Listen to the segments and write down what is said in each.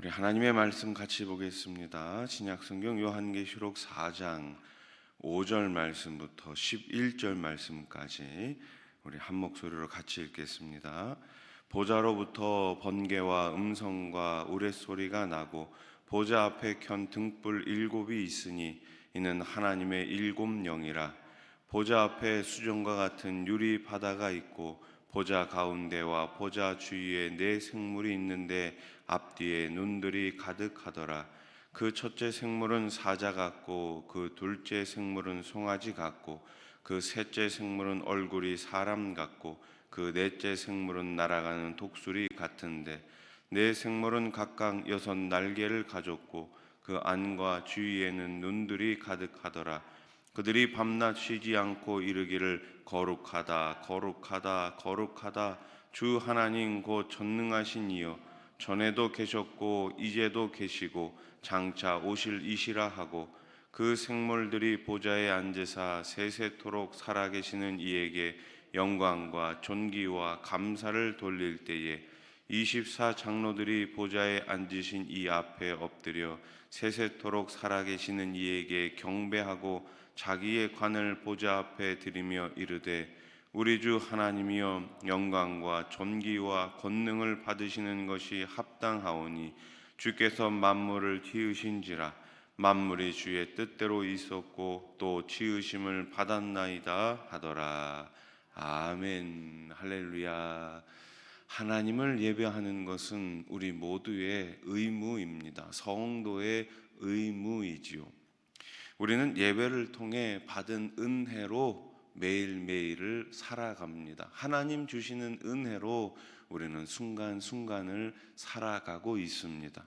우리 하나님의 말씀 같이 보겠습니다. 신약성경 요한계시록 4장 5절 말씀부터 11절 말씀까지 우리 한 목소리로 같이 읽겠습니다. 보좌로부터 번개와 음성과 우레소리가 나고 보좌 앞에 켠 등불 일곱이 있으니 이는 하나님의 일곱 영이라. 보좌 앞에 수정과 같은 유리 바다가 있고 보좌 가운데와 보좌 주위에 네 생물이 있는데 앞뒤에 눈들이 가득하더라. 그 첫째 생물은 사자 같고 그 둘째 생물은 송아지 같고 그 셋째 생물은 얼굴이 사람 같고 그 넷째 생물은 날아가는 독수리 같은데 네 생물은 각각 6 날개를 가졌고 그 안과 주위에는 눈들이 가득하더라. 그들이 밤낮 쉬지 않고 이르기를 거룩하다 거룩하다 거룩하다 주 하나님 곧 전능하신 이여 전에도 계셨고 이제도 계시고 장차 오실 이시라 하고 그 생물들이 보좌에 앉으사 세세토록 살아계시는 이에게 영광과 존귀와 감사를 돌릴 때에 24장로들이 보좌에 앉으신 이 앞에 엎드려 세세토록 살아계시는 이에게 경배하고 자기의 관을 보좌 앞에 드리며 이르되 우리 주 하나님이여 영광과 존귀와 권능을 받으시는 것이 합당하오니 주께서 만물을 지으신지라. 만물이 주의 뜻대로 있었고 또 지으심을 받았나이다 하더라. 아멘. 할렐루야. 하나님을 예배하는 것은 우리 모두의 의무입니다. 성도의 의무이지요. 우리는 예배를 통해 받은 은혜로 매일매일을 살아갑니다. 하나님 주시는 은혜로 우리는 순간순간을 살아가고 있습니다.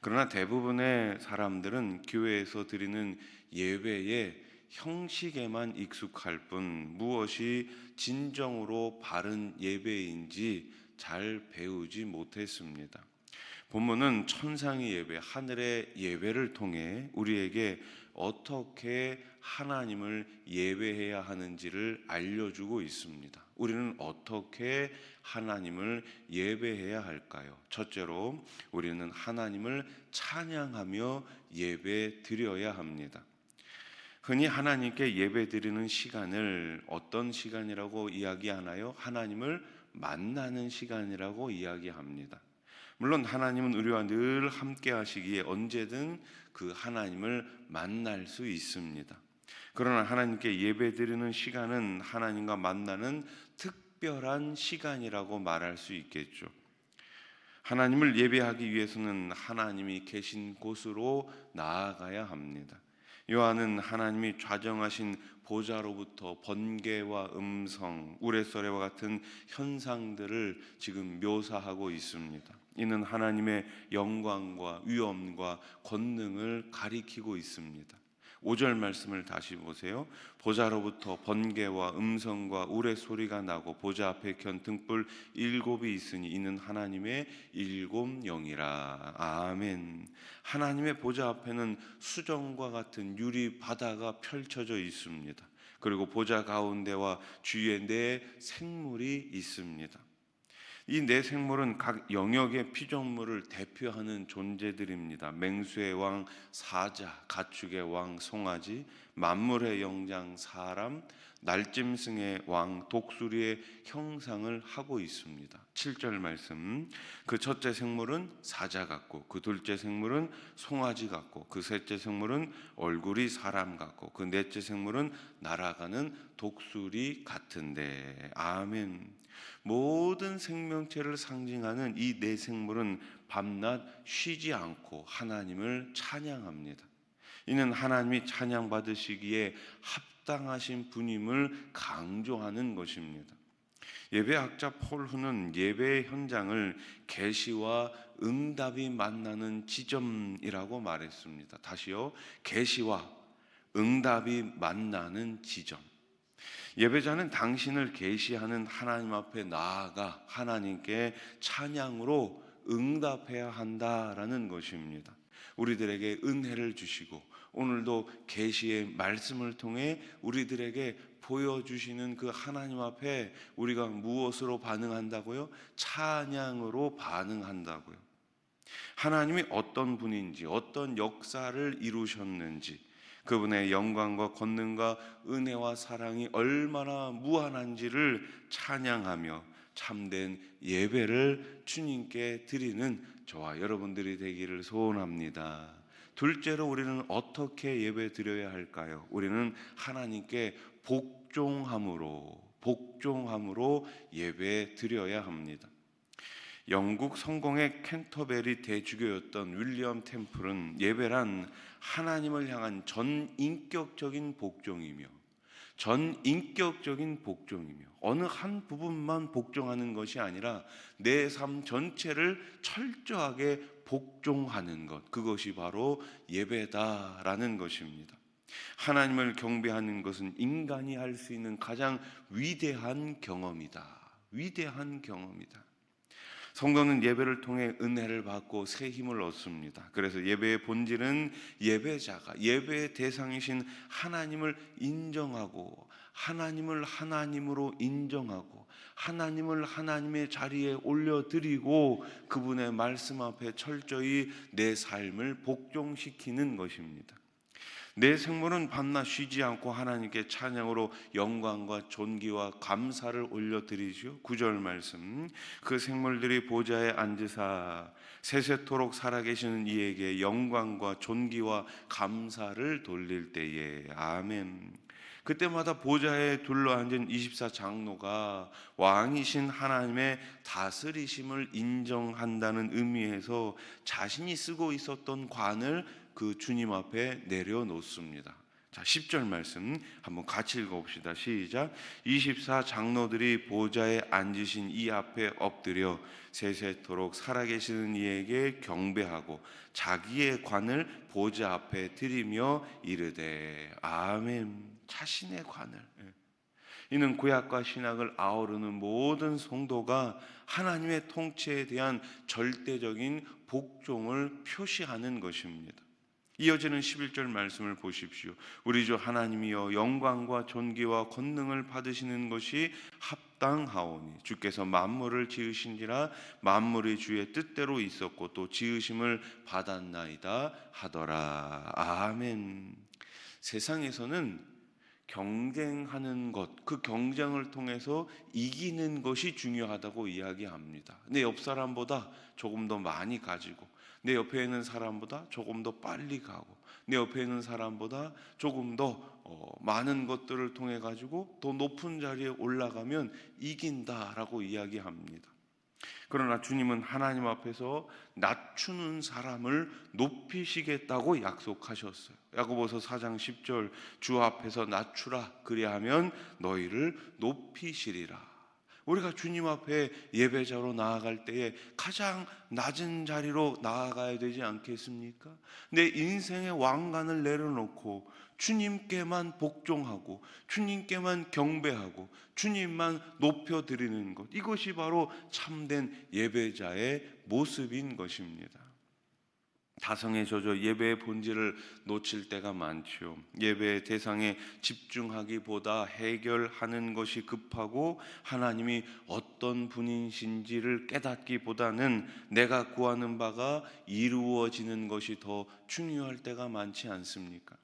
그러나 대부분의 사람들은 교회에서 드리는 예배의 형식에만 익숙할 뿐 무엇이 진정으로 바른 예배인지 잘 배우지 못했습니다. 본문은 천상의 예배, 하늘의 예배를 통해 우리에게 어떻게 하나님을 예배해야 하는지를 알려주고 있습니다. 우리는 어떻게 하나님을 예배해야 할까요? 첫째로 우리는 하나님을 찬양하며 예배 드려야 합니다. 흔히 하나님께 예배 드리는 시간을 어떤 시간이라고 이야기하나요? 하나님을 만나는 시간이라고 이야기합니다. 물론 하나님은 우리와 늘 함께 하시기에 언제든 그 하나님을 만날 수 있습니다. 그러나 하나님께 예배드리는 시간은 하나님과 만나는 특별한 시간이라고 말할 수 있겠죠. 하나님을 예배하기 위해서는 하나님이 계신 곳으로 나아가야 합니다. 요한은 하나님이 좌정하신 보좌로부터 번개와 음성, 우레소리와 같은 현상들을 지금 묘사하고 있습니다. 이는 하나님의 영광과 위엄과 권능을 가리키고 있습니다. 5절 말씀을 다시 보세요. 보좌로부터 번개와 음성과 우레소리가 나고 보좌 앞에 켠 등불 일곱이 있으니 이는 하나님의 일곱 영이라. 아멘. 하나님의 보좌 앞에는 수정과 같은 유리 바다가 펼쳐져 있습니다. 그리고 보좌 가운데와 주위에 네 생물이 있습니다. 이 네 생물은 각 영역의 피조물을 대표하는 존재들입니다. 맹수의 왕 사자, 가축의 왕 송아지, 만물의 영장 사람, 날짐승의 왕 독수리의 형상을 하고 있습니다. 7절 말씀. 그 첫째 생물은 사자 같고 그 둘째 생물은 송아지 같고 그 셋째 생물은 얼굴이 사람 같고 그 넷째 생물은 날아가는 독수리 같은데. 아멘. 모든 생명체를 상징하는 이 네 생물은 밤낮 쉬지 않고 하나님을 찬양합니다. 이는 하나님이 찬양받으시기에 합당하신 분임을 강조하는 것입니다. 예배학자 폴훈은 예배의 현장을 계시와 응답이 만나는 지점이라고 말했습니다. 다시요. 계시와 응답이 만나는 지점. 예배자는 당신을 계시하는 하나님 앞에 나아가 하나님께 찬양으로 응답해야 한다라는 것입니다. 우리들에게 은혜를 주시고 오늘도 계시의 말씀을 통해 우리들에게 보여주시는 그 하나님 앞에 우리가 무엇으로 반응한다고요? 찬양으로 반응한다고요. 하나님이 어떤 분인지, 어떤 역사를 이루셨는지, 그분의 영광과 권능과 은혜와 사랑이 얼마나 무한한지를 찬양하며 참된 예배를 주님께 드리는 저와 여러분들이 되기를 소원합니다. 둘째로 우리는 어떻게 예배 드려야 할까요? 우리는 하나님께 복종함으로 예배 드려야 합니다. 영국 성공의 캔터베리 대주교였던 윌리엄 템플은 예배란 하나님을 향한 전인격적인 복종이며 어느 한 부분만 복종하는 것이 아니라 내 삶 전체를 철저하게 복종하는 것, 그것이 바로 예배다라는 것입니다. 하나님을 경배하는 것은 인간이 할 수 있는 가장 위대한 경험이다. 성도는 예배를 통해 은혜를 받고 새 힘을 얻습니다. 그래서 예배의 본질은 예배자가 예배의 대상이신 하나님을 인정하고, 하나님을 하나님으로 인정하고, 하나님을 하나님의 자리에 올려드리고, 그분의 말씀 앞에 철저히 내 삶을 복종시키는 것입니다. 내 생물은 밤낮 쉬지 않고 하나님께 찬양으로 영광과 존귀와 감사를 올려드리죠. 9절 말씀, 그 생물들이 보좌에 앉으사 세세토록 살아계시는 이에게 영광과 존귀와 감사를 돌릴 때에. 아멘. 그때마다 보좌에 둘러앉은 24장로가 왕이신 하나님의 다스리심을 인정한다는 의미에서 자신이 쓰고 있었던 관을 그 주님 앞에 내려놓습니다. 자, 10절 말씀 한번 같이 읽어봅시다. 시작. 24장로들이 보좌에 앉으신 이 앞에 엎드려 세세토록 살아계시는 이에게 경배하고 자기의 관을 보좌 앞에 드리며 이르되. 아멘. 자신의 관을. 이는 구약과 신약을 아우르는 모든 성도가 하나님의 통치에 대한 절대적인 복종을 표시하는 것입니다. 이어지는 11절 말씀을 보십시오. 우리 주 하나님이여 영광과 존귀와 권능을 받으시는 것이 합당하오니 주께서 만물을 지으신지라 만물이 주의 뜻대로 있었고 또 지으심을 받았나이다 하더라. 아멘. 세상에서는 경쟁하는 것, 그 경쟁을 통해서 이기는 것이 중요하다고 이야기합니다. 내 옆 사람보다 조금 더 많이 가지고, 내 옆에 있는 사람보다 조금 더 빨리 가고, 내 옆에 있는 사람보다 조금 더 많은 것들을 통해 가지고 더 높은 자리에 올라가면 이긴다라고 이야기합니다. 그러나 주님은 하나님 앞에서 낮추는 사람을 높이시겠다고 약속하셨어요. 야고보서 4장 10절, 주 앞에서 낮추라 그리하면 너희를 높이시리라. 우리가 주님 앞에 예배자로 나아갈 때에 가장 낮은 자리로 나아가야 되지 않겠습니까? 내 인생의 왕관을 내려놓고 주님께만 복종하고 주님께만 경배하고 주님만 높여드리는 것, 이것이 바로 참된 예배자의 모습인 것입니다. 다성에 젖어 예배의 본질을 놓칠 때가 많죠. 예배의 대상에 집중하기보다 해결하는 것이 급하고 하나님이 어떤 분이신지를 깨닫기보다는 내가 구하는 바가 이루어지는 것이 더 중요할 때가 많지 않습니까?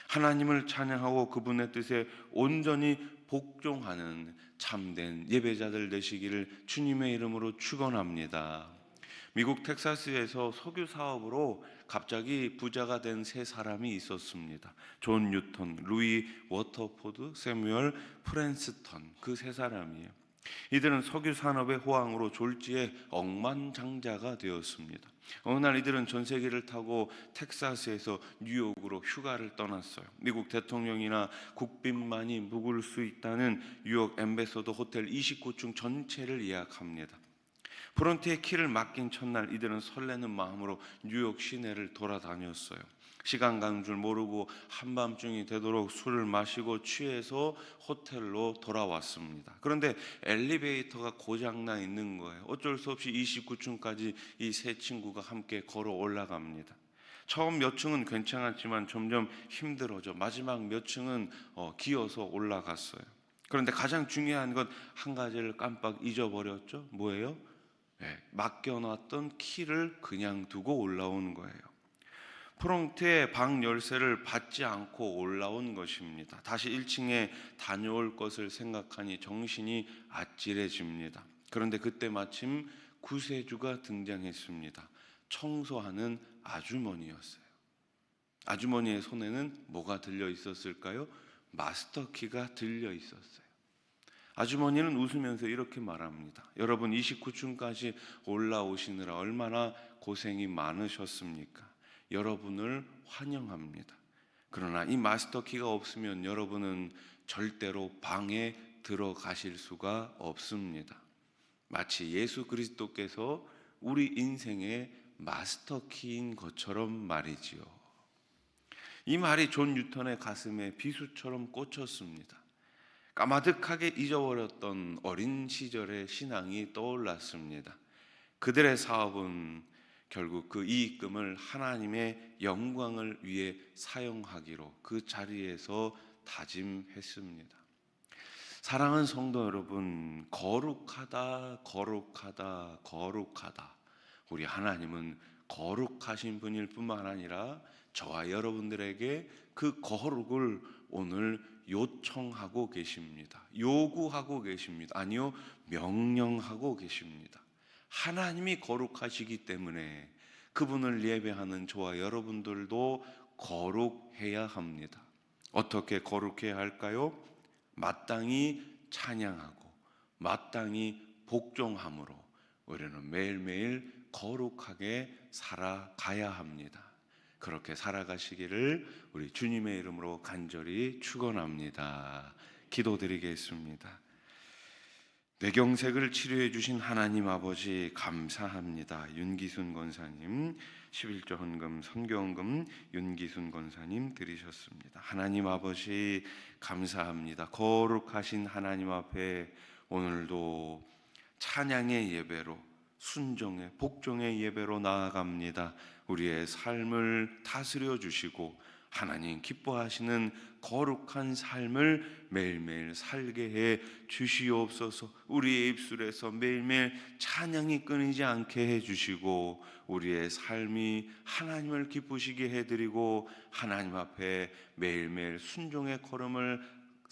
하나님을 찬양하고 그분의 뜻에 온전히 복종하는 참된 예배자들 되시기를 주님의 이름으로 축원합니다. 미국 텍사스에서 석유 사업으로 갑자기 부자가 된 세 사람이 있었습니다. 존 뉴턴, 루이 워터포드, 세뮤얼 프랜스턴, 그 세 사람이에요. 이들은 석유 산업의 호황으로 졸지에 억만장자가 되었습니다. 어느 날 이들은 전세기를 타고 텍사스에서 뉴욕으로 휴가를 떠났어요. 미국 대통령이나 국빈만이 묵을 수 있다는 뉴욕 엠베서더 호텔 29층 전체를 예약합니다. 프론트에 키를 맡긴 첫날 이들은 설레는 마음으로 뉴욕 시내를 돌아다녔어요. 시간 가는 줄 모르고 한밤중이 되도록 술을 마시고 취해서 호텔로 돌아왔습니다. 그런데 엘리베이터가 고장나 있는 거예요. 어쩔 수 없이 29층까지 이 세 친구가 함께 걸어 올라갑니다. 처음 몇 층은 괜찮았지만 점점 힘들어져 마지막 몇 층은 기어서 올라갔어요. 그런데 가장 중요한 건 한 가지를 깜빡 잊어버렸죠. 뭐예요? 맡겨놨던 키를 그냥 두고 올라온 거예요. 프롱트의 방 열쇠를 받지 않고 올라온 것입니다. 다시 1층에 다녀올 것을 생각하니 정신이 아찔해집니다. 그런데 그때 마침 구세주가 등장했습니다. 청소하는 아주머니였어요. 아주머니의 손에는 뭐가 들려 있었을까요? 마스터키가 들려 있었어요. 아주머니는 웃으면서 이렇게 말합니다. 여러분 29층까지 올라오시느라 얼마나 고생이 많으셨습니까? 여러분을 환영합니다. 그러나 이 마스터키가 없으면 여러분은 절대로 방에 들어가실 수가 없습니다. 마치 예수 그리스도께서 우리 인생의 마스터키인 것처럼 말이지요. 이 말이 존 뉴턴의 가슴에 비수처럼 꽂혔습니다. 까마득하게 잊어버렸던 어린 시절의 신앙이 떠올랐습니다. 그들의 사업은 결국 그 이익금을 하나님의 영광을 위해 사용하기로 그 자리에서 다짐했습니다. 사랑하는 성도 여러분, 거룩하다, 거룩하다, 거룩하다. 우리 하나님은 거룩하신 분일 뿐만 아니라 저와 여러분들에게 그 거룩을 오늘 요청하고 계십니다. 요구하고 계십니다. 아니요, 명령하고 계십니다. 하나님이 거룩하시기 때문에 그분을 예배하는 저와 여러분들도 거룩해야 합니다. 어떻게 거룩해야 할까요? 마땅히 찬양하고 마땅히 복종함으로 우리는 매일매일 거룩하게 살아가야 합니다. 그렇게 살아가시기를 우리 주님의 이름으로 간절히 축원합니다. 기도드리겠습니다. 뇌경색을 치료해 주신 하나님 아버지 감사합니다. 윤기순 권사님 11조 헌금 선교헌금 윤기순 권사님 드리셨습니다. 하나님 아버지 감사합니다. 거룩하신 하나님 앞에 오늘도 찬양의 예배로 순종의 복종의 예배로 나아갑니다. 우리의 삶을 다스려 주시고 하나님 기뻐하시는 거룩한 삶을 매일매일 살게 해 주시옵소서. 우리의 입술에서 매일매일 찬양이 끊이지 않게 해 주시고 우리의 삶이 하나님을 기쁘시게 해드리고 하나님 앞에 매일매일 순종의 걸음을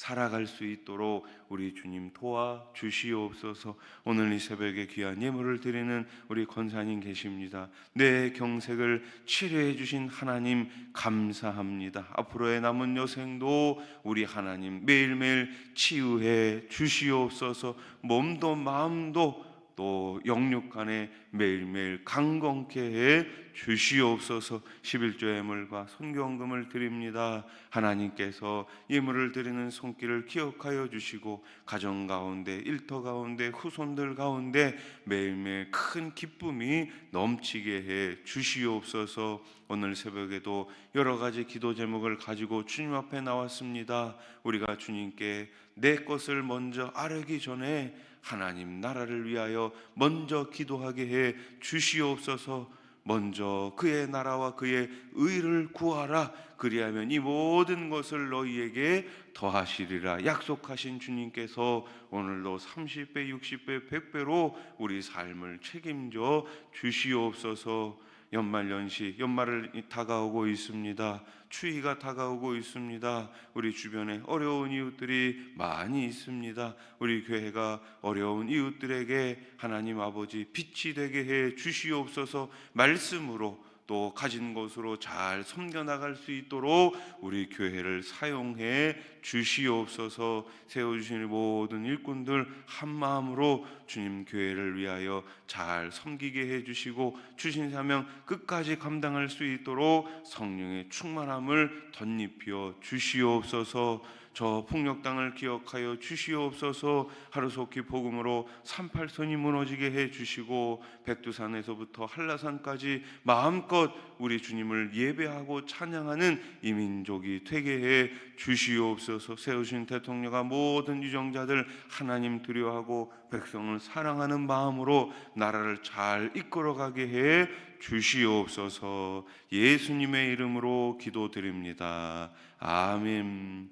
살아갈 수 있도록 우리 주님 도와주시옵소서. 오늘 이 새벽에 귀한 예물을 드리는 우리 권사님 계십니다. 내 경색을 치료해 주신 하나님 감사합니다. 앞으로의 남은 여생도 우리 하나님 매일매일 치유해 주시옵소서. 몸도 마음도 또 영육간에 매일매일 강건케 해 주시옵소서. 11조 예물과 선교헌금을 드립니다. 하나님께서 예물을 드리는 손길을 기억하여 주시고 가정 가운데 일터 가운데 후손들 가운데 매일매일 큰 기쁨이 넘치게 해 주시옵소서. 오늘 새벽에도 여러 가지 기도 제목을 가지고 주님 앞에 나왔습니다. 우리가 주님께 내 것을 먼저 아뢰기 전에 하나님 나라를 위하여 먼저 기도하게 해 주시옵소서. 먼저 그의 나라와 그의 의를 구하라. 그리하면 이 모든 것을 너희에게 더하시리라 약속하신 주님께서 오늘도 30배, 60배, 100배로 우리 삶을 책임져 주시옵소서. 연말연시, 연말을 다가오고 있습니다. 추위가 다가오고 있습니다. 우리 주변에 어려운 이웃들이 많이 있습니다. 우리 교회가 어려운 이웃들에게 하나님 아버지 빛이 되게 해 주시옵소서. 말씀으로 또 가진 것으로 잘 섬겨나갈 수 있도록 우리 교회를 사용해 주시옵소서. 세워주신 모든 일꾼들 한마음으로 주님 교회를 위하여 잘 섬기게 해주시고 주신 사명 끝까지 감당할 수 있도록 성령의 충만함을 덧입혀 주시옵소서. 저 풍력당을 기억하여 주시옵소서. 하루속히 복음으로 38선이 무너지게 해주시고 백두산에서부터 한라산까지 마음껏 우리 주님을 예배하고 찬양하는 이 민족이 되게 해 주시옵소서. 세우신 대통령과 모든 유정자들 하나님 두려워하고 백성을 사랑하는 마음으로 나라를 잘 이끌어가게 해 주시옵소서. 예수님의 이름으로 기도드립니다. 아멘.